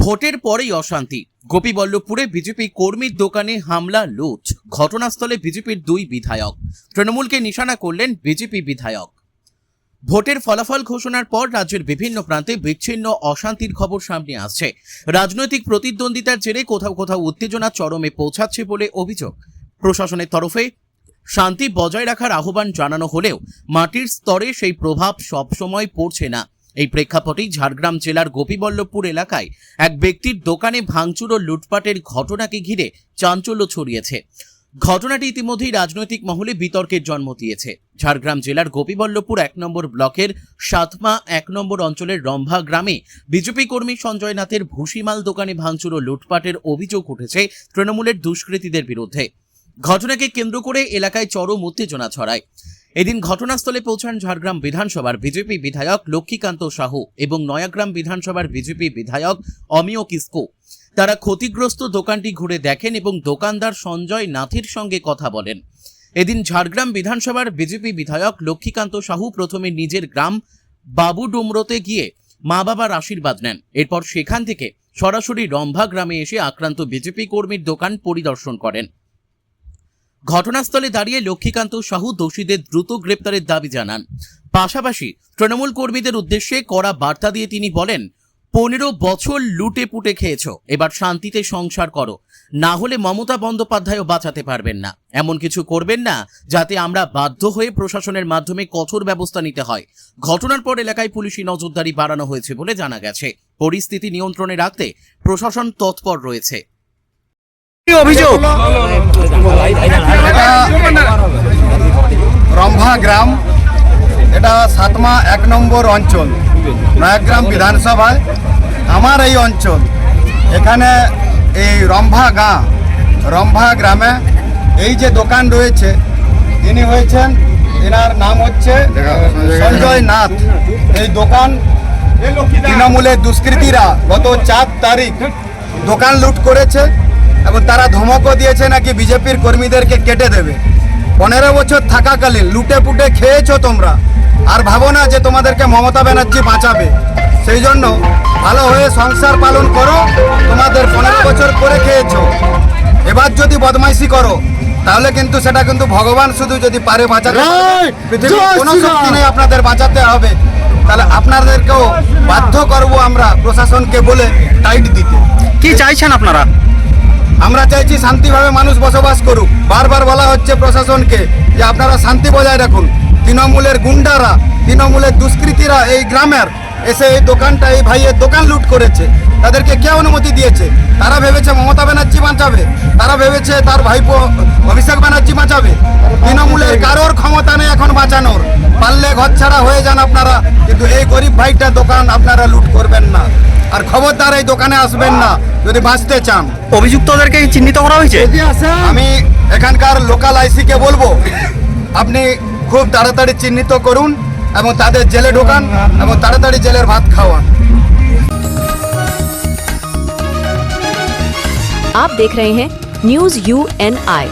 ভোটের পরেই অশান্তি। গোপীবল্লভপুরে বিজেপি কর্মীর দোকানে হামলা, লুট। ঘটনাস্থলে বিজেপির 2 বিধায়ক। তৃণমূলকে নিশানা করলেন বিজেপি বিধায়ক। ভোটের ফলাফল ঘোষণার পর রাজ্যের বিভিন্ন প্রান্তে বিচ্ছিন্ন অশান্তির খবর সামনে আসছে। রাজনৈতিক প্রতিদ্বন্দ্বিতার জেরে কোথাও কোথাও উত্তেজনা চরমে পৌঁছাচ্ছে বলে অভিযোগ। প্রশাসনের তরফে শান্তি বজায় রাখার আহ্বান জানানো হলেও মাটির স্তরে সেই প্রভাব সবসময় পড়ছে না। এই প্রেক্ষাপটেই ঝাড়গ্রাম জেলার গোপীবল্লভপুর এলাকায় এক ব্যক্তির দোকানে ভাঙচুর ও লুটপাটের ঘটনাকে ঘিরে চাঞ্চল্য ছড়িয়েছে। ঘটনাটি ইতিমধ্যেই রাজনৈতিক মহলে বিতর্কের জন্ম দিয়েছে। ঝাড়গ্রাম জেলার গোপীবল্লভপুর 1 নম্বর ব্লকের সাতমা 1 নম্বর অঞ্চলের রম্ভা গ্রামে বিজেপি কর্মী সঞ্জয় নাথের ভুসিমাল দোকানে ভাঙচুর ও লুটপাটের অভিযোগ উঠেছে তৃণমূলের দুষ্কৃতীদের বিরুদ্ধে। ঘটনাকে কেন্দ্র করে এলাকায় চরম উত্তেজনা ছড়ায়। এদিন ঘটনাস্থলে পৌঁছান ঝাড়গ্রাম বিধানসভার বিজেপি বিধায়ক লক্ষ্মীকান্ত সাহু এবং নয়াগ্রাম বিধানসভার বিজেপি বিধায়ক অমিয় কিসকো। তারা ক্ষতিগ্রস্ত দোকানটি ঘুরে দেখেন এবং দোকানদার সঞ্জয় নাথের সঙ্গে কথা বলেন। এদিন ঝাড়গ্রাম বিধানসভার বিজেপি বিধায়ক লক্ষ্মীকান্ত সাহু প্রথমে নিজের গ্রাম বাবুডুমরোতে গিয়ে মা বাবার আশীর্বাদ নেন। এরপর সেখান থেকে সরাসরি রম্ভা গ্রামে এসে আক্রান্ত বিজেপি কর্মীর দোকান পরিদর্শন করেন। ঘটনাস্থলে দাঁড়িয়ে লক্ষ্মীকান্ত সাহু দোষীদের দ্রুত গ্রেপ্তারের দাবি জানান। পাশাপাশি তৃণমূল কর্মীদের উদ্দেশ্যে কড়া বার্তা দিয়ে তিনি বলেন, 15 বছর লুটে পুটে খেয়েছো, এবার শান্তিতে সংসার করো, না হলে মমতা বন্দ্যোপাধ্যায়ও বাঁচাতে পারবেন না। এমন কিছু করবেন না যাতে আমরা বাধ্য হয়ে প্রশাসনের মাধ্যমে কঠোর ব্যবস্থা নিতে হয়। ঘটনার পর এলাকায় পুলিশি নজরদারি বাড়ানো হয়েছে বলে জানা গেছে। পরিস্থিতি নিয়ন্ত্রণে রাখতে প্রশাসন তৎপর রয়েছে। অভিযোগ রম্ভা গ্রাম, এটা সাতমা 1 নম্বর অঞ্চল, নয়াগ্রাম বিধানসভায় আমার এই অঞ্চল। এখানে এই রম্ভা গ্রামে এই যে দোকান রয়েছে, তিনি হয়েছেন, এনার নাম হচ্ছে সঞ্জয় নাথ। এই দোকান তৃণমূলের দুষ্কৃতীরা গত 4 তারিখ দোকান লুট করেছে এবং তারা ধমকও দিয়েছে নাকি বিজেপির কর্মীদেরকে কেটে দেবে। 15 বছর থাকাকালীন লুটে পুটে খেয়েছো তোমরা, আর ভাবো না যে তোমাদেরকে মমতা ব্যানার্জি বাঁচাবে। সেই জন্য ভালো হয়ে সংসার পালন করো। তোমাদের 15 বছর করে খেয়েছো, এবার যদি বদমাইশি করো তাহলে কিন্তু সেটা কিন্তু ভগবান শুধু যদি পারে বাঁচাতে, পৃথিবীর কোনো শক্তি নেই আপনাদের বাঁচাতে হবে। তাহলে আপনাদেরকেও বাধ্য করবো আমরা প্রশাসনকে বলে টাইট দিতে। কি চাইছেন আপনারা? আমরা চাইছি শান্তিভাবে মানুষ বসবাস করুক। বারবার বলা হচ্ছে প্রশাসনকে যে আপনারা শান্তি বজায় রাখুন। তৃণমূলের গুন্ডারা, তৃণমূলের দুষ্কৃতীরা এই গ্রামের এসে এই দোকানটা, এই ভাইয়ের দোকান লুট করেছে। তাদেরকে কে অনুমতি দিয়েছে? তারা ভেবেছে মমতা ব্যানার্জি বাঁচাবে, তারা ভেবেছে তার ভাইপো অভিষেক ব্যানার্জি বাঁচাবে। তৃণমূলের কারোর ক্ষমতা নেই এখন বাঁচানোর। পারলে ঘর ছাড়া হয়ে যান আপনারা, কিন্তু এই গরিব ভাইটার দোকান আপনারা লুট করবেন না। আর খবরদার এই দোকানে আসবেন না যদি বাঁচতে চান। অভিযুক্তদেরকে চিহ্নিত করা হয়েছে? আমি এখানকার লোকাল আইসিকে বলবো আপনি খুব তাড়াতাড়ি চিহ্নিত করুন এবং তাদের জেলে ঢোকান এবং তাড়াতাড়ি জেলের ভাত খাওয়ান। आप देख रहे हैं न्यूज़ UNI।